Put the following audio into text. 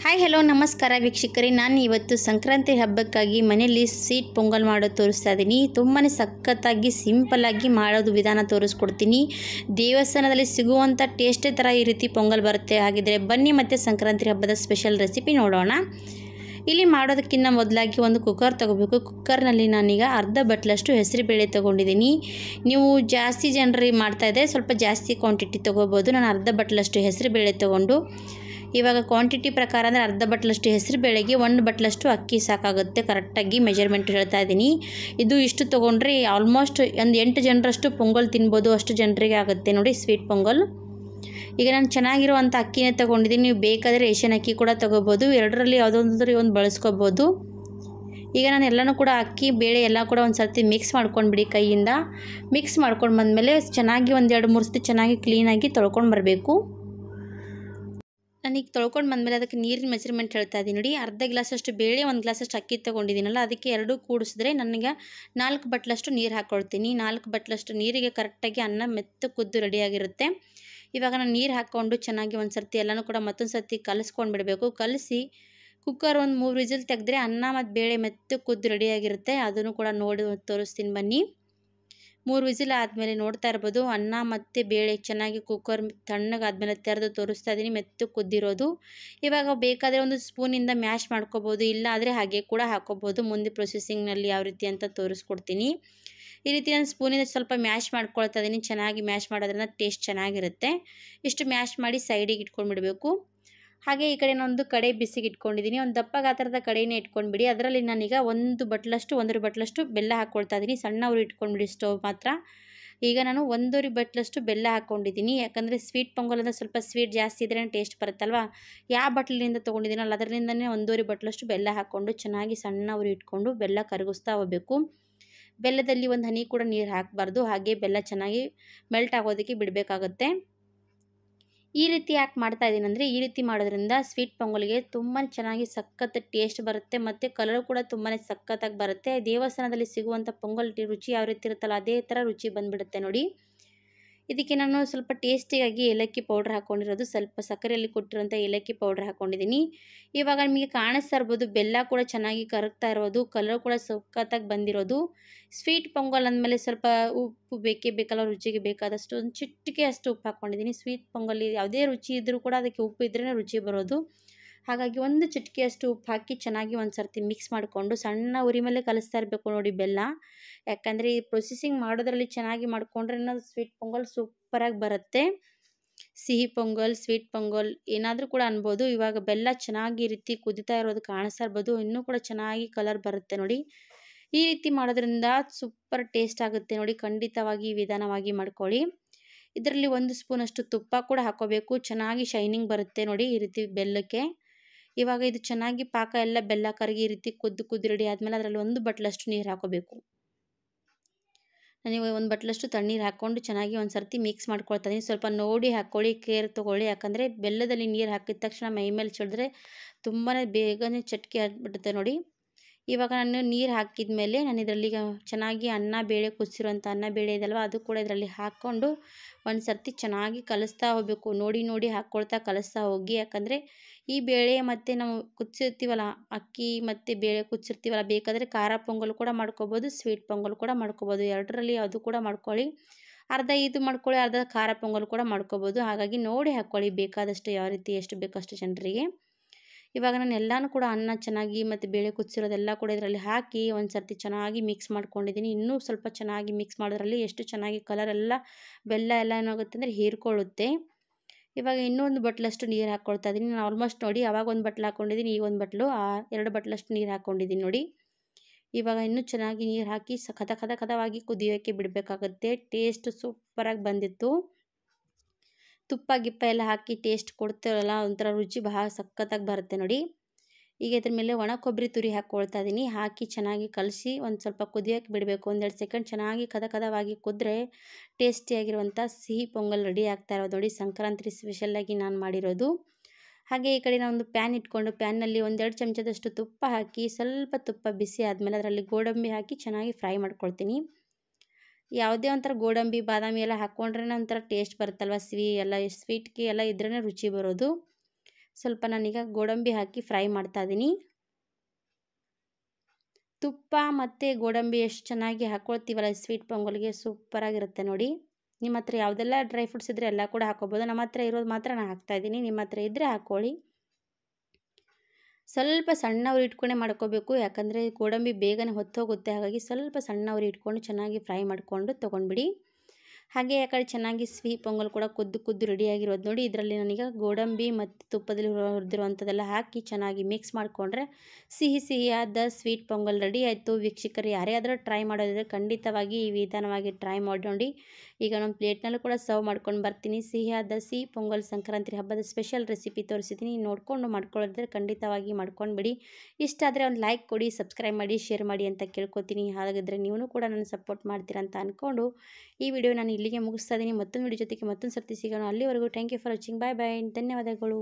Hi hello ನಮಸ್ಕಾರ ವೀಕ್ಷಕರೇ, ನಾನು ಇವತ್ತು ಸಂಕ್ರಾಂತಿ ಹಬ್ಬಕ್ಕಾಗಿ ಮನೆಯಲ್ಲಿ ಸ್ವೀಟ್ ಪೊಂಗಲ್ ಮಾಡೋದು ತೋರಿಸ್ತಾ ಇದ್ದೀನಿ. ತುಂಬಾ ಸಖತ್ತಾಗಿ ಸಿಂಪಲ್ಲಾಗಿ ಮಾಡೋದು ವಿಧಾನ ತೋರಿಸ್ಕೊಡ್ತೀನಿ. ದೇವಸ್ಥಾನದಲ್ಲಿ ಸಿಗುವಂಥ ಟೇಸ್ಟೇ ಥರ ಈ ರೀತಿ ಪೊಂಗಲ್ ಬರುತ್ತೆ. ಹಾಗಿದ್ರೆ ಬನ್ನಿ ಮತ್ತು ಸಂಕ್ರಾಂತಿ ಹಬ್ಬದ ಸ್ಪೆಷಲ್ ರೆಸಿಪಿ ನೋಡೋಣ. ಇಲ್ಲಿ ಮಾಡೋದಕ್ಕಿಂತ ಮೊದಲಾಗಿ ಒಂದು ಕುಕ್ಕರ್ ತೊಗೋಬೇಕು. ಕುಕ್ಕರ್ನಲ್ಲಿ ನಾನೀಗ ಅರ್ಧ ಬಟ್ಲಷ್ಟು ಹೆಸರುಬೇಳೆ ತೊಗೊಂಡಿದ್ದೀನಿ. ನೀವು ಜಾಸ್ತಿ ಜನರಿಗೆ ಮಾಡ್ತಾಯಿದ್ದರೆ ಸ್ವಲ್ಪ ಜಾಸ್ತಿ ಕ್ವಾಂಟಿಟಿ ತೊಗೋಬೋದು. ನಾನು ಅರ್ಧ ಬಟ್ಲಷ್ಟು ಹೆಸರುಬೇಳೆ ತೊಗೊಂಡು ಇವಾಗ ಕ್ವಾಂಟಿಟಿ ಪ್ರಕಾರ ಅಂದರೆ ಅರ್ಧ ಬಟ್ಲಷ್ಟು ಹೆಸರುಬೇಳೆಗೆ 1 ಬಟ್ಲಷ್ಟು ಅಕ್ಕಿ ಸಾಕಾಗುತ್ತೆ. ಕರೆಕ್ಟಾಗಿ ಮೆಜರ್ಮೆಂಟ್ ಹೇಳ್ತಾ ಇದ್ದೀನಿ. ಇದು ಇಷ್ಟು ತೊಗೊಂಡ್ರೆ ಆಲ್ಮೋಸ್ಟ್ ಒಂದು 8 ಜನರಷ್ಟು ಪೊಂಗಲ್ ತಿನ್ಬೋದು, ಅಷ್ಟು ಜನರಿಗೆ ಆಗುತ್ತೆ ನೋಡಿ ಸ್ವೀಟ್ ಪೊಂಗಲ್. ಈಗ ನಾನು ಚೆನ್ನಾಗಿರುವಂಥ ಅಕ್ಕಿನೇ ತೊಗೊಂಡಿದ್ದೀನಿ. ನೀವು ಬೇಕಾದರೆ ರೇಷನ್ ಅಕ್ಕಿ ಕೂಡ ತೊಗೋಬೋದು. ಎರಡರಲ್ಲಿ ಯಾವುದೊಂದ್ರೆ ಒಂದು ಬಳಸ್ಕೋಬೋದು. ಈಗ ನಾನು ಎಲ್ಲನೂ ಕೂಡ ಅಕ್ಕಿ ಬೇಳೆ ಎಲ್ಲ ಕೂಡ ಒಂದು ಸರ್ತಿ ಮಿಕ್ಸ್ ಮಾಡ್ಕೊಂಡ್ಬಿಡಿ. ಕೈಯಿಂದ ಮಿಕ್ಸ್ ಮಾಡ್ಕೊಂಡು ಬಂದಮೇಲೆ ಚೆನ್ನಾಗಿ ಒಂದು 2-3 ಸತಿ ಚೆನ್ನಾಗಿ ಕ್ಲೀನಾಗಿ ತೊಳ್ಕೊಂಡು ಬರಬೇಕು. ನಾನೀಗ ತೊಳ್ಕೊಂಡು ಬಂದಮೇಲೆ ಅದಕ್ಕೆ ನೀರಿನ ಮೆಜರ್ಮೆಂಟ್ ಹೇಳ್ತಾ ಇದ್ದೀನಿ ನೋಡಿ. ಅರ್ಧ ಗ್ಲಾಸಷ್ಟು ಬೇಳೆ, 1 ಗ್ಲಾಸಷ್ಟು ಅಕ್ಕಿ ತೊಗೊಂಡಿದ್ದೀನಲ್ಲ, ಅದಕ್ಕೆ 2 ಕೂಡಿಸಿದ್ರೆ ನನಗೆ 4 ಬಟ್ಲಷ್ಟು ನೀರು ಹಾಕ್ಕೊಳ್ತೀನಿ. 4 ಬಟ್ಲಷ್ಟು ನೀರಿಗೆ ಕರೆಕ್ಟಾಗಿ ಅನ್ನ ಮೆತ್ತ ಕುದ್ದು ರೆಡಿಯಾಗಿರುತ್ತೆ. ಇವಾಗ ನಾನು ನೀರು ಹಾಕ್ಕೊಂಡು ಚೆನ್ನಾಗಿ ಒಂದು ಸರ್ತಿ ಎಲ್ಲನೂ ಕೂಡ ಮತ್ತೊಂದು ಸರ್ತಿ ಕಲಿಸ್ಕೊಂಡು ಬಿಡಬೇಕು. ಕಲಿಸಿ ಕುಕ್ಕರ್ ಒಂದು 3 ವಿಸಿಲ್ ತೆಗೆದ್ರೆ ಅನ್ನ ಮತ್ತು ಬೇಳೆ ಮೆತ್ತ ಕುದ್ದು ರೆಡಿಯಾಗಿರುತ್ತೆ. ಅದನ್ನು ಕೂಡ ನೋಡಿ ತೋರಿಸ್ತೀನಿ ಬನ್ನಿ. 3 ವಿಸಿಲ್ ಆದಮೇಲೆ ನೋಡ್ತಾ ಇರ್ಬೋದು, ಅನ್ನ ಮತ್ತು ಬೇಳೆ ಚೆನ್ನಾಗಿ ಕುಕ್ಕರ್ ತಣ್ಣಗಾದ್ಮೇಲೆ ತೆರೆದು ತೋರಿಸ್ತಾ ಇದ್ದೀನಿ, ಮೆತ್ತು ಕುದ್ದಿರೋದು. ಇವಾಗ ಬೇಕಾದರೆ ಒಂದು ಸ್ಪೂನಿಂದ ಮ್ಯಾಶ್ ಮಾಡ್ಕೋಬೋದು, ಇಲ್ಲ ಆದರೆ ಹಾಗೆ ಕೂಡ ಹಾಕೋಬೋದು. ಮುಂದೆ ಪ್ರೊಸೆಸಿಂಗ್ನಲ್ಲಿ ಯಾವ ರೀತಿ ಅಂತ ತೋರಿಸ್ಕೊಡ್ತೀನಿ. ಈ ರೀತಿ ನಾನು ಸ್ಪೂನಿಂದ ಸ್ವಲ್ಪ ಮ್ಯಾಶ್ ಮಾಡ್ಕೊಳ್ತಾ ಇದ್ದೀನಿ. ಚೆನ್ನಾಗಿ ಮ್ಯಾಶ್ ಮಾಡೋದ್ರಿಂದ ಟೇಸ್ಟ್ ಚೆನ್ನಾಗಿರುತ್ತೆ. ಇಷ್ಟು ಮ್ಯಾಶ್ ಮಾಡಿ ಸೈಡಿಗೆ ಇಟ್ಕೊಂಡ್ಬಿಡಬೇಕು. ಹಾಗೆ ಈ ಕಡೆ ಒಂದು ಕಡೆ ಬಿಸಿಗೆ ಇಟ್ಕೊಂಡಿದ್ದೀನಿ. ಒಂದು ದಪ್ಪ ಗಾತ್ರದ ಕಡೆಯೇ ಇಟ್ಕೊಂಡ್ಬಿಡಿ. ಅದರಲ್ಲಿ ನಾನೀಗ 1 ಬಟ್ಲಷ್ಟು ಬೆಲ್ಲ ಹಾಕ್ಕೊಳ್ತಾ ಇದ್ದೀನಿ. ಸಣ್ಣ ಉರಿ ಇಟ್ಕೊಂಡ್ಬಿಡಿ ಸ್ಟವ್ ಮಾತ್ರ. ಈಗ ನಾನು 1 ಬಟ್ಲಷ್ಟು ಬೆಲ್ಲ ಹಾಕ್ಕೊಂಡಿದ್ದೀನಿ. ಯಾಕಂದರೆ ಸ್ವೀಟ್ ಪೊಂಗಲ್ ಅಂದರೆ ಸ್ವಲ್ಪ ಸ್ವೀಟ್ ಜಾಸ್ತಿ ಇದ್ರೇ ಟೇಸ್ಟ್ ಬರುತ್ತಲ್ವ. ಯಾವ ಬಟ್ಲಿನಿಂದ ತೊಗೊಂಡಿದ್ದೀನಲ್ಲ ಅದರಿಂದನೇ 1 ಬಟ್ಲಷ್ಟು ಬೆಲ್ಲ ಹಾಕ್ಕೊಂಡು ಚೆನ್ನಾಗಿ ಸಣ್ಣ ಉರಿ ಇಟ್ಕೊಂಡು ಬೆಲ್ಲ ಕರಗಿಸ್ತಾ ಹೋಗಬೇಕು. ಬೆಲ್ಲದಲ್ಲಿ ಒಂದು ಹನಿ ಕೂಡ ನೀರು ಹಾಕಬಾರ್ದು. ಹಾಗೆ ಬೆಲ್ಲ ಚೆನ್ನಾಗಿ ಮೆಲ್ಟ್ ಆಗೋದಕ್ಕೆ ಬಿಡಬೇಕಾಗುತ್ತೆ. ಈ ರೀತಿ ಯಾಕೆ ಮಾಡ್ತಾ ಇದ್ದೀನಿ ಅಂದರೆ, ಈ ರೀತಿ ಮಾಡೋದ್ರಿಂದ ಸ್ವೀಟ್ ಪೊಂಗಲ್ಗೆ ತುಂಬಾ ಚೆನ್ನಾಗಿ ಸಖತ್ ಟೇಸ್ಟ್ ಬರುತ್ತೆ ಮತ್ತು ಕಲರ್ ಕೂಡ ತುಂಬಾ ಸಖತ್ತಾಗಿ ಬರುತ್ತೆ. ದೇವಸ್ಥಾನದಲ್ಲಿ ಸಿಗುವಂಥ ಪೊಂಗಲ್ ರುಚಿ ಯಾವ ರೀತಿ ಇರುತ್ತಲ್ಲ ಅದೇ ಥರ ರುಚಿ ಬಂದುಬಿಡುತ್ತೆ ನೋಡಿ. ಇದಕ್ಕೆ ನಾನು ಸ್ವಲ್ಪ ಟೇಸ್ಟಿಗಾಗಿ ಏಲಕ್ಕಿ ಪೌಡ್ರ್ ಹಾಕ್ಕೊಂಡಿರೋದು, ಸ್ವಲ್ಪ ಸಕ್ಕರೆಯಲ್ಲಿ ಕೊಟ್ಟಿರೋಂಥ ಏಲಕ್ಕಿ ಪೌಡ್ರ್ ಹಾಕ್ಕೊಂಡಿದ್ದೀನಿ. ಇವಾಗ ನಿಮಗೆ ಕಾಣಿಸ್ತಾ ಇರ್ಬೋದು ಬೆಲ್ಲ ಕೂಡ ಚೆನ್ನಾಗಿ ಕರಗ್ತಾ ಇರೋದು, ಕಲರ್ ಕೂಡ ಸಖತ್ತಾಗಿ ಬಂದಿರೋದು. ಸ್ವೀಟ್ ಪೊಂಗಲ್ ಅಂದಮೇಲೆ ಸ್ವಲ್ಪ ಉಪ್ಪು ಬೇಕೇ ಬೇಕಲ್ಲ, ರುಚಿಗೆ ಬೇಕಾದಷ್ಟು ಒಂದು ಚಿಟಿಕೆ ಅಷ್ಟು ಉಪ್ಪು ಹಾಕ್ಕೊಂಡಿದ್ದೀನಿ. ಸ್ವೀಟ್ ಪೊಂಗಲ್ ಯಾವುದೇ ರುಚಿ ಇದ್ದರೂ ಕೂಡ ಅದಕ್ಕೆ ಉಪ್ಪು ಇದ್ರೇ ರುಚಿ ಬರೋದು. ಹಾಗಾಗಿ ಒಂದು ಚಿಟಿಕೆಯಷ್ಟು ಉಪ್ಪು ಹಾಕಿ ಚೆನ್ನಾಗಿ ಒಂದು ಸರ್ತಿ ಮಿಕ್ಸ್ ಮಾಡಿಕೊಂಡು ಸಣ್ಣ ಉರಿ ಮೇಲೆ ಕಲಿಸ್ತಾ ಇರಬೇಕು ನೋಡಿ ಬೆಲ್ಲ. ಯಾಕಂದರೆ ಈ ಪ್ರೊಸೆಸಿಂಗ್ ಮಾಡೋದ್ರಲ್ಲಿ ಚೆನ್ನಾಗಿ ಮಾಡಿಕೊಂಡ್ರೆ ಸ್ವೀಟ್ ಪೊಂಗಲ್ ಸೂಪರಾಗಿ ಬರುತ್ತೆ. ಸಿಹಿ ಪೊಂಗಲ್, ಸ್ವೀಟ್ ಪೊಂಗಲ್ ಏನಾದರೂ ಕೂಡ ಅನ್ಬೋದು. ಇವಾಗ ಬೆಲ್ಲ ಚೆನ್ನಾಗಿ ಈ ರೀತಿ ಕುದಿತಾ ಇರೋದು ಕಾಣಿಸ್ತಾ ಇರ್ಬೋದು. ಇನ್ನೂ ಕೂಡ ಚೆನ್ನಾಗಿ ಕಲರ್ ಬರುತ್ತೆ ನೋಡಿ. ಈ ರೀತಿ ಮಾಡೋದ್ರಿಂದ ಸೂಪರ್ ಟೇಸ್ಟ್ ಆಗುತ್ತೆ ನೋಡಿ. ಖಂಡಿತವಾಗಿ ಈ ವಿಧಾನವಾಗಿ ಮಾಡ್ಕೊಳ್ಳಿ. ಇದರಲ್ಲಿ 1 ಸ್ಪೂನಷ್ಟು ತುಪ್ಪ ಕೂಡ ಹಾಕೋಬೇಕು. ಚೆನ್ನಾಗಿ ಶೈನಿಂಗ್ ಬರುತ್ತೆ ನೋಡಿ ಈ ರೀತಿ ಬೆಲ್ಲಕ್ಕೆ. ಇವಾಗ ಇದು ಚೆನ್ನಾಗಿ ಪಾಕ ಎಲ್ಲ ಬೆಲ್ಲ ಕರಗಿ ಈ ರೀತಿ ಕುದ್ದು ರೆಡಿ ಆದಮೇಲೆ ಅದರಲ್ಲಿ 1 ಬಟ್ಲಷ್ಟು ನೀರು ಹಾಕೋಬೇಕು. ನನಗೆ 1 ಬಟ್ಲಷ್ಟು ತಣ್ಣೀರು ಹಾಕ್ಕೊಂಡು ಚೆನ್ನಾಗಿ ಒಂದು ಸರ್ತಿ ಮಿಕ್ಸ್ ಮಾಡ್ಕೊಳ್ತಾ ಇದ್ದೀನಿ. ಸ್ವಲ್ಪ ನೋಡಿ ಹಾಕ್ಕೊಳ್ಳಿ, ಕೇರ್ ತೊಗೊಳ್ಳಿ. ಯಾಕಂದರೆ ಬೆಲ್ಲದಲ್ಲಿ ನೀರು ಹಾಕಿದ ತಕ್ಷಣ ಮೈ ಮೇಲೆ ಚೆಲ್ಲಿದ್ರೆ ತುಂಬಾ ಬೇಗನೆ ಚಟ್ಕೆ ಆಗಿಬಿಡುತ್ತೆ ನೋಡಿ. ಇವಾಗ ನಾನು ನೀರು ಹಾಕಿದ ಮೇಲೆ ನಾನು ಇದರಲ್ಲಿ ಚೆನ್ನಾಗಿ ಅನ್ನ ಬೇಳೆ ಕುದಿಸಿರೋಂಥ ಅನ್ನ ಬೇಳೆ ಇದಲ್ವ ಅದು ಕೂಡ ಇದರಲ್ಲಿ ಹಾಕ್ಕೊಂಡು ಒಂದು ಸರ್ತಿ ಚೆನ್ನಾಗಿ ಕಲಿಸ್ತಾ ಹೋಗಬೇಕು. ನೋಡಿ ಹಾಕ್ಕೊಳ್ತಾ ಕಲಿಸ್ತಾ ಹೋಗಿ. ಯಾಕಂದರೆ ಈ ಬೇಳೆ ಮತ್ತು ನಾವು ಕುದಿಸಿರ್ತೀವಲ್ಲ, ಅಕ್ಕಿ ಮತ್ತು ಬೇಳೆ ಕುದಿಸಿರ್ತೀವಲ್ಲ, ಬೇಕಾದರೆ ಖಾರ ಪೊಂಗಲ್ ಕೂಡ ಮಾಡ್ಕೋಬೋದು, ಸ್ವೀಟ್ ಪೊಂಗಲ್ ಕೂಡ ಮಾಡ್ಕೋಬೋದು. ಎರಡರಲ್ಲಿ ಅದು ಕೂಡ ಮಾಡ್ಕೊಳ್ಳಿ. ಅರ್ಧ ಇದು ಮಾಡ್ಕೊಳ್ಳಿ, ಅರ್ಧ ಖಾರ ಪೊಂಗಲ್ ಕೂಡ ಮಾಡ್ಕೋಬೋದು. ಹಾಗಾಗಿ ನೋಡಿ ಹಾಕ್ಕೊಳ್ಳಿ ಬೇಕಾದಷ್ಟು, ಯಾವ ರೀತಿ ಎಷ್ಟು ಬೇಕಷ್ಟು ಜನರಿಗೆ. ಇವಾಗ ನಾನು ಎಲ್ಲನೂ ಕೂಡ ಅನ್ನ ಚೆನ್ನಾಗಿ ಮತ್ತು ಬೇಳೆ ಕುದಿಸಿರೋದೆಲ್ಲ ಕೂಡ ಇದರಲ್ಲಿ ಹಾಕಿ ಒಂದು ಸರ್ತಿ ಚೆನ್ನಾಗಿ ಮಿಕ್ಸ್ ಮಾಡ್ಕೊಂಡಿದ್ದೀನಿ. ಇನ್ನೂ ಸ್ವಲ್ಪ ಚೆನ್ನಾಗಿ ಮಿಕ್ಸ್ ಮಾಡೋದ್ರಲ್ಲಿ ಎಷ್ಟು ಚೆನ್ನಾಗಿ ಕಲರ್ ಎಲ್ಲ ಬೆಲ್ಲ ಎಲ್ಲ ಏನಾಗುತ್ತೆ ಅಂದರೆ ಹೀರ್ಕೊಳ್ಳುತ್ತೆ. ಇವಾಗ ಇನ್ನೂ 1 ಬಟ್ಲಷ್ಟು ನೀರು ಹಾಕ್ಕೊಳ್ತಾ ಇದ್ದೀನಿ. ನಾನು ಆಲ್ಮೋಸ್ಟ್ ನೋಡಿ ಆವಾಗ 1 ಬಟ್ಲು ಹಾಕ್ಕೊಂಡಿದ್ದೀನಿ, ಈಗ 1 ಬಟ್ಲು 2 ಬಟ್ಲಷ್ಟು ನೀರು ಹಾಕ್ಕೊಂಡಿದ್ದೀನಿ ನೋಡಿ. ಇವಾಗ ಇನ್ನೂ ಚೆನ್ನಾಗಿ ನೀರು ಹಾಕಿ ಕದವಾಗಿ ಕುದಿಯೋಕ್ಕೆ ಬಿಡಬೇಕಾಗುತ್ತೆ. ಟೇಸ್ಟ್ ಸೂಪರಾಗಿ ಬಂದಿತ್ತು. ತುಪ್ಪ ಗಿಪ್ಪ ಎಲ್ಲ ಹಾಕಿ ಟೇಸ್ಟ್ ಕೊಡ್ತೀವಲ್ಲ, ಒಂಥರ ರುಚಿ ಬಹಳ ಸಖತ್ತಾಗಿ ಬರುತ್ತೆ ನೋಡಿ. ಈಗ ಇದ್ರ ಮೇಲೆ ಒಣ ಕೊಬ್ಬರಿ ತುರಿ ಹಾಕ್ಕೊಳ್ತಾ ಇದ್ದೀನಿ. ಹಾಕಿ ಚೆನ್ನಾಗಿ ಕಲಸಿ ಒಂದು ಸ್ವಲ್ಪ ಕುದಿಯೋಕ್ಕೆ ಬಿಡಬೇಕು. 1-2 ಸೆಕೆಂಡ್ ಚೆನ್ನಾಗಿ ಕದವಾಗಿ ಕುದ್ರೆ ಟೇಸ್ಟಿಯಾಗಿರುವಂಥ ಸಿಹಿ ಪೊಂಗಲ್ ರೆಡಿ ಆಗ್ತಾ ಇರೋದು ನೋಡಿ. ಸಂಕ್ರಾಂತಿ ಸ್ಪೆಷಲ್ಲಾಗಿ ನಾನು ಮಾಡಿರೋದು. ಹಾಗೆ ಈ ಕಡೆ ನಾನು ಒಂದು ಪ್ಯಾನ್ ಇಟ್ಕೊಂಡು ಪ್ಯಾನ್ನಲ್ಲಿ 1-2 ಚಮಚದಷ್ಟು ತುಪ್ಪ ಹಾಕಿ, ಸ್ವಲ್ಪ ತುಪ್ಪ ಬಿಸಿ ಆದಮೇಲೆ ಅದರಲ್ಲಿ ಗೋಡಂಬಿ ಹಾಕಿ ಚೆನ್ನಾಗಿ ಫ್ರೈ ಮಾಡ್ಕೊಳ್ತೀನಿ. ಯಾವುದೇ ಒಂಥರ ಗೋಡಂಬಿ ಬಾದಾಮಿ ಎಲ್ಲ ಹಾಕ್ಕೊಂಡ್ರೆ ಒಂಥರ ಟೇಸ್ಟ್ ಬರುತ್ತಲ್ವ. ಸ್ವೀಟ್ಗೆ ಎಲ್ಲ ಇದ್ರೇ ರುಚಿ ಬರೋದು. ಸ್ವಲ್ಪ ನಾನೀಗ ಗೋಡಂಬಿ ಹಾಕಿ ಫ್ರೈ ಮಾಡ್ತಾ ಇದ್ದೀನಿ. ತುಪ್ಪ ಮತ್ತು ಗೋಡಂಬಿ ಎಷ್ಟು ಚೆನ್ನಾಗಿ ಹಾಕ್ಕೊಳ್ತೀವಲ್ಲ ಸ್ವೀಟ್ ಪೊಂಗಲ್ಗೆ ಸೂಪರಾಗಿರುತ್ತೆ ನೋಡಿ. ನಿಮ್ಮ ಹತ್ರ ಯಾವುದೆಲ್ಲ ಡ್ರೈ ಫ್ರೂಟ್ಸ್ ಇದ್ದರೆ ಎಲ್ಲ ಕೂಡ ಹಾಕ್ಕೋಬೋದು. ನಮ್ಮ ಹತ್ರ ಇರೋದು ಮಾತ್ರ ನಾನು ಹಾಕ್ತಾಯಿದ್ದೀನಿ, ನಿಮ್ಮ ಹತ್ರ ಇದ್ದರೆ ಹಾಕ್ಕೊಳ್ಳಿ. ಸ್ವಲ್ಪ ಸಣ್ಣ ಉರಿ ಇಟ್ಕೊಂಡೇ ಮಾಡ್ಕೋಬೇಕು, ಯಾಕಂದರೆ ಗೋಡಂಬಿ ಬೇಗನೆ ಹೊತ್ತೋಗುತ್ತೆ. ಹಾಗಾಗಿ ಸ್ವಲ್ಪ ಸಣ್ಣ ಉರಿ ಇಟ್ಕೊಂಡು ಚೆನ್ನಾಗಿ ಫ್ರೈ ಮಾಡಿಕೊಂಡು ತೊಗೊಂಡ್ಬಿಡಿ. ಹಾಗೆ ಆ ಕಡೆ ಚೆನ್ನಾಗಿ ಸ್ವೀಟ್ ಪೊಂಗಲ್ ಕೂಡ ಕುದ್ದು ರೆಡಿಯಾಗಿರೋದು ನೋಡಿ. ಇದರಲ್ಲಿ ನಾನೀಗ ಗೋಡಂಬಿ ಮತ್ತು ತುಪ್ಪದಲ್ಲಿ ಹುರಿದಿರುವಂಥದ್ದೆಲ್ಲ ಹಾಕಿ ಚೆನ್ನಾಗಿ ಮಿಕ್ಸ್ ಮಾಡಿಕೊಂಡ್ರೆ ಸಿಹಿಯಾದ ಸ್ವೀಟ್ ಪೊಂಗಲ್ ರೆಡಿ ಆಯಿತು. ವೀಕ್ಷಕರು ಯಾರೇ ಆದರೂ ಟ್ರೈ ಮಾಡೋದಿದ್ರೆ ಖಂಡಿತವಾಗಿ ಈ ವಿಧಾನವಾಗಿ ಟ್ರೈ ಮಾಡಿ ನೋಡಿ. ಈಗ ನಮ್ಮ ಪ್ಲೇಟ್ನಲ್ಲೂ ಕೂಡ ಸರ್ವ್ ಮಾಡ್ಕೊಂಡು ಬರ್ತೀನಿ. ಸಿಹಿಯಾದ ಸಿಹಿ ಪೊಂಗಲ್ ಸಂಕ್ರಾಂತಿ ಹಬ್ಬದ ಸ್ಪೆಷಲ್ ರೆಸಿಪಿ ತೋರಿಸಿದ್ದೀನಿ. ನೋಡಿಕೊಂಡು ಮಾಡ್ಕೊಳ್ಳೋದಿದ್ರೆ ಖಂಡಿತವಾಗಿ ಮಾಡ್ಕೊಂಡ್ಬಿಡಿ. ಇಷ್ಟ ಆದರೆ ಒಂದು ಲೈಕ್ ಕೊಡಿ, ಸಬ್ಸ್ಕ್ರೈಬ್ ಮಾಡಿ, ಶೇರ್ ಮಾಡಿ ಅಂತ ಕೇಳ್ಕೊತೀನಿ. ಹಾಗಾದರೆ ನೀವು ಕೂಡ ನನ್ನ ಸಪೋರ್ಟ್ ಮಾಡ್ತೀರಾ ಅಂತ ಅಂದ್ಕೊಂಡು ಈ ವಿಡಿಯೋ ನಾನು ಇಲ್ಲಿಗೆ ಮುಗಿಸ್ತಾ ಇದ್ದೀನಿ. ಮತ್ತೊಂದು ವಿಡಿಯೋ ಜೊತೆಗೆ ಮತ್ತೊಂದು ಸರ್ತಿ ಸಿಗೋಣ. ಅಲ್ಲಿವರೆಗೂ ಥ್ಯಾಂಕ್ ಯು ಫಾರ್ ವಾಚಿಂಗ್. ಬಾಯ್ ಬಾಯ್. ಧನ್ಯವಾದಗಳು.